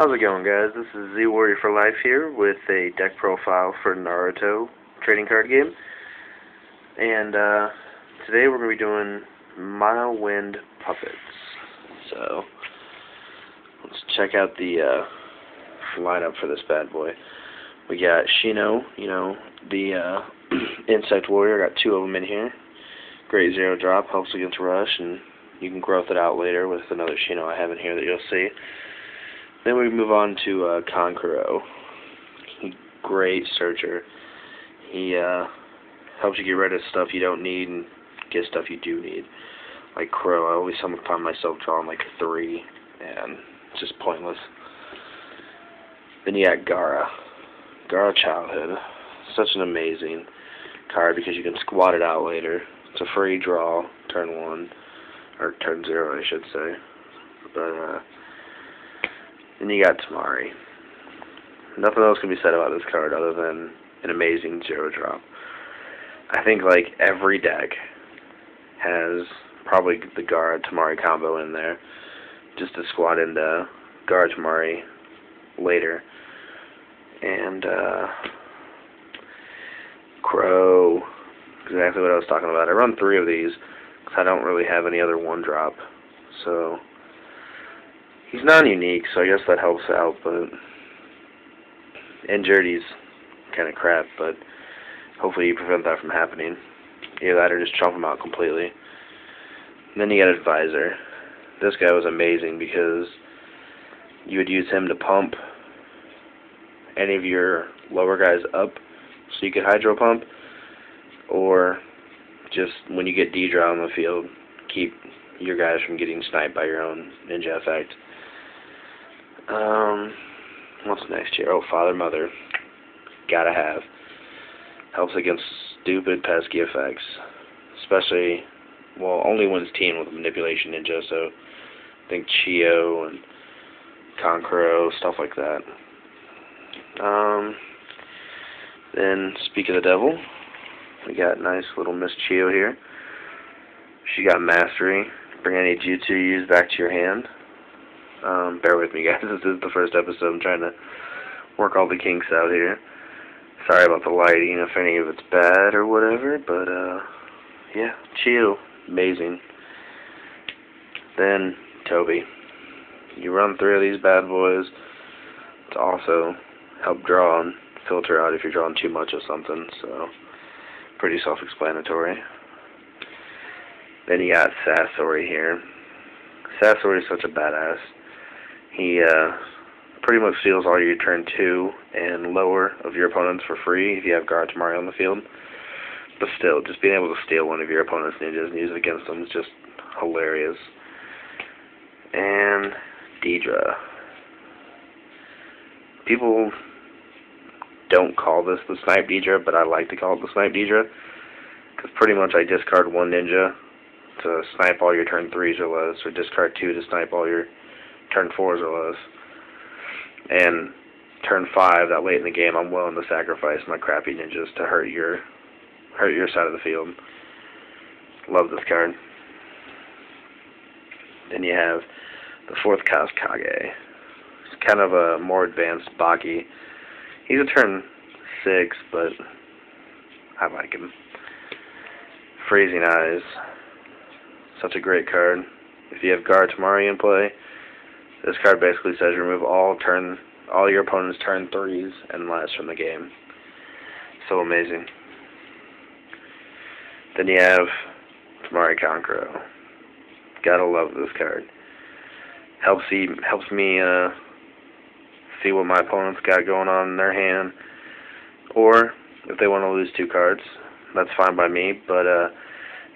How's it going, guys? This is Z Warrior for Life here with a deck profile for Naruto trading card game. And today we're going to be doing Milewind Puppets. So let's check out the lineup for this bad boy. We got Shino, the Insect Warrior. Got two of them in here. Great zero drop, helps against rush, and you can growth it out later with another Shino I have in here that you'll see. Then we move on to Kankuro. Great searcher. He helps you get rid of stuff you don't need and get stuff you do need. Like Crow, I always find myself drawing like 3, and it's just pointless. Then you got Gaara. Gaara Childhood. Such an amazing card because you can squat it out later. It's a free draw, turn 1, or turn 0, I should say. But then you got Tamari. Nothing else can be said about this card other than an amazing zero drop. I think like every deck has probably the Gaara Tamari combo in there, just to squat into Gaara Tamari later. And Crow, exactly what I was talking about. I run 3 of these because I don't really have any other 1-drop, so he's non-unique, so I guess that helps out, but injured, he's kind of crap, but hopefully you prevent that from happening. Either that or just chump him out completely. And then you got Advisor. This guy was amazing because you would use him to pump any of your lower guys up so you could Hydro Pump, or just when you get D-Draw on the field, keep your guys from getting sniped by your own ninja effect. What's next here? Oh, Father Mother. Gotta have. Helps against stupid, pesky effects. Especially, well, only when it's teamed with a Manipulation Ninja, so I think Chio and Kankuro, stuff like that. Then, speak of the devil, we got nice little Miss Chio here. She got Mastery. Bring any jutsu you use back to your hand. Bear with me, guys. This is the first episode. I'm trying to work all the kinks out here. Sorry about the lighting, if any of it's bad or whatever, but, yeah, Chio. Amazing. Then, Toby. You run 3 of these bad boys to also help draw and filter out if you're drawing too much of something, so pretty self-explanatory. Then you got Sasori here. Sasori is such a badass. He pretty much steals all your turn 2 and lower of your opponents for free if you have Gaara Tamari on the field. But still, just being able to steal one of your opponent's ninjas and use it against them is just hilarious. And Deidre. People don't call this the Snipe Deidre, but I like to call it the Snipe Deidre, because pretty much I discard 1 ninja to snipe all your turn 3s or less, or discard 2 to snipe all your turn 4s or less. And turn 5, that late in the game, I'm willing to sacrifice my crappy ninjas to hurt your side of the field. Love this card. Then you have the 4th Kazekage. It's kind of a more advanced Baki. He's a turn 6, but I like him. Freezing Eyes. Such a great card. If you have Gaara Tamari in play, this card basically says remove all your opponent's turn 3s and less from the game. So amazing. Then you have Tamari Kankuro. Gotta love this card. Helps me see what my opponent's got going on in their hand, or if they want to lose 2 cards, that's fine by me, but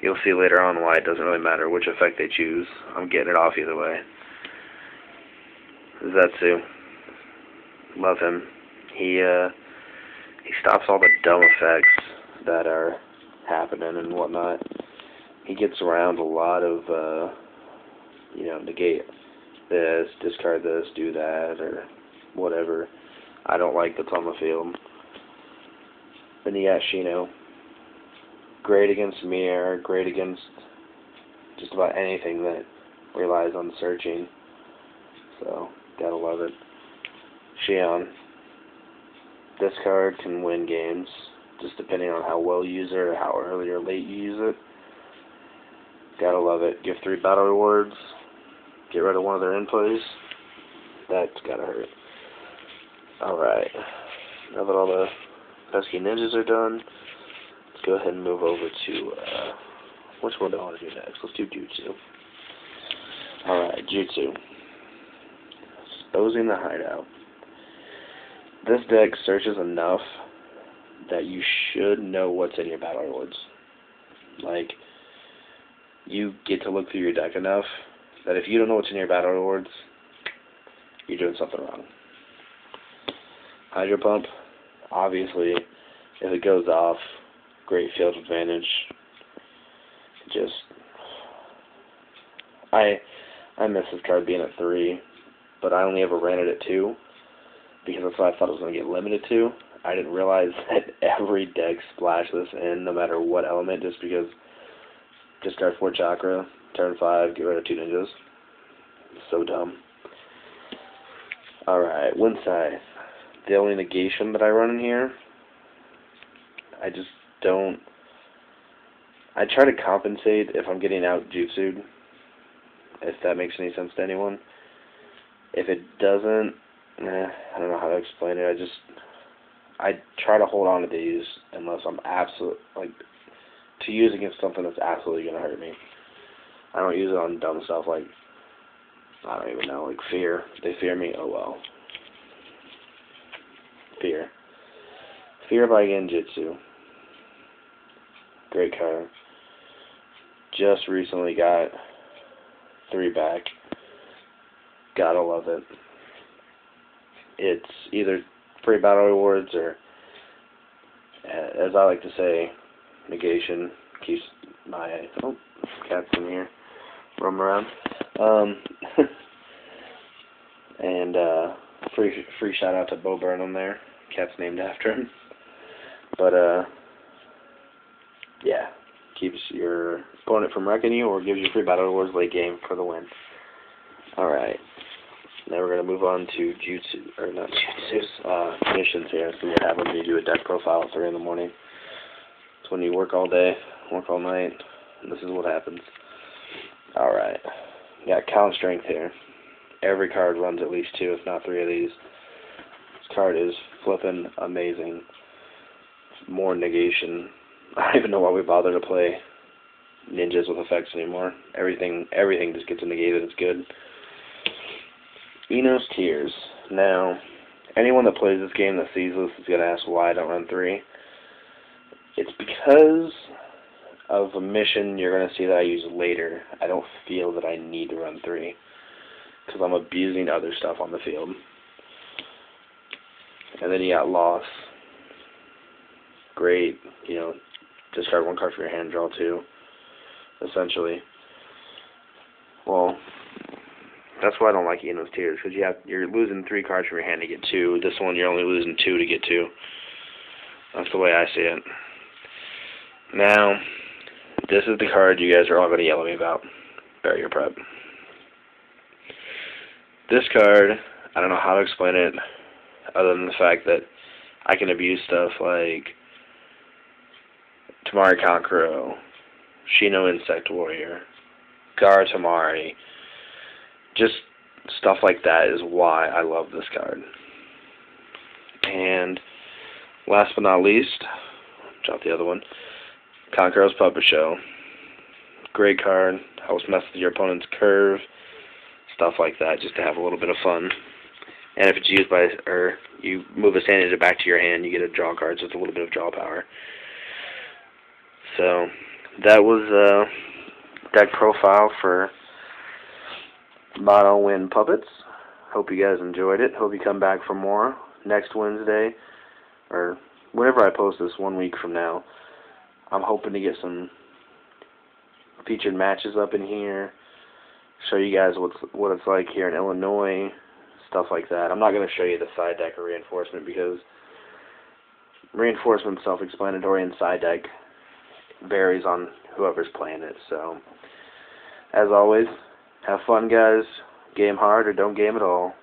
you'll see later on why it doesn't really matter which effect they choose. I'm getting it off either way. Zetsu. Love him. He stops all the dumb effects that are happening and whatnot. He gets around a lot of, negate this, discard this, do that, or whatever I don't like that's on the field. Then you got Shino. Great against Mirror, great against just about anything that relies on searching. So, gotta love it. Xion. This card can win games, just depending on how well you use it or how early or late you use it. Gotta love it. Give 3 battle rewards. Get rid of one of their inplays. That's gotta hurt. Alright. Now that all the pesky ninjas are done, let's go ahead and move over to, which one do I want to do next? Let's do Jutsu. Alright, Jutsu. Exposing the Hideout. This deck searches enough that you should know what's in your battle rewards. Like, you get to look through your deck enough that if you don't know what's in your battle rewards, you're doing something wrong. Hydro Pump, obviously, if it goes off, great field advantage. Just, I miss this card being at 3, but I only ever ran it at 2, because that's what I thought it was going to get limited to. I didn't realize that every deck splashed this in, no matter what element, just because discard 4 Chakra, turn 5, get rid of 2 ninjas. So dumb. Alright, Wind Scythe. The only negation that I run in here, I just don't... I try to compensate if I'm getting out jutsu'd, if that makes any sense to anyone. If it doesn't, I don't know how to explain it. I try to hold on to these unless I'm to use against something that's absolutely going to hurt me. I don't use it on dumb stuff like, I don't even know, like Fear. If they fear me, oh well. Fear. Fear by Genjutsu. Great card. Just recently got 3 back. Gotta love it. It's either free battle rewards or, as I like to say, negation. Keeps my cat's in here roaming around. And free shout out to Bo Burnham there. Cat's named after him. But yeah, keeps your opponent from wrecking you or gives you free battle rewards late game for the win. Alright. Now we're going to move on to Jutsu, or not Jutsu's, missions here. So what happens when you do a deck profile at 3 in the morning. It's when you work all day, work all night, and this is what happens. Alright. Got Count Strength here. Every card runs at least 2, if not 3 of these. This card is flippin' amazing. More negation. I don't even know why we bother to play ninjas with effects anymore. Everything just gets negated. It's good. Enos Tears. Now, anyone that plays this game that sees this is going to ask why I don't run 3. It's because of a mission you're going to see that I use later. I don't feel that I need to run 3 because I'm abusing other stuff on the field. And then you got Loss. Great, discard 1 card for your hand, draw 2, essentially. Well, that's why I don't like Enos Tears, because you're losing 3 cards from your hand to get 2. This one you're only losing 2 to get 2. That's the way I see it. Now, this is the card you guys are all going to yell at me about. Barrier Prep. This card, I don't know how to explain it, other than the fact that I can abuse stuff like Tamari Kankuro, Shino Insect Warrior, Gar Tamari. Just stuff like that is why I love this card. And last but not least, drop the other one, Kankuro's Puppet Show. Great card, helps mess with your opponent's curve, stuff like that, just to have a little bit of fun. And if it's used or you move a Sand back to your hand, you get a draw card, so it's a little bit of draw power. So, that was deck profile for Mono Wind Puppets. Hope you guys enjoyed it. Hope you come back for more next Wednesday, or whenever I post this 1 week from now. I'm hoping to get some featured matches up in here, show you guys what it's like here in Illinois, stuff like that. I'm not going to show you the side deck or reinforcement because reinforcement's self-explanatory and side deck varies on whoever's playing it. So, as always, have fun, guys. Game hard or don't game at all.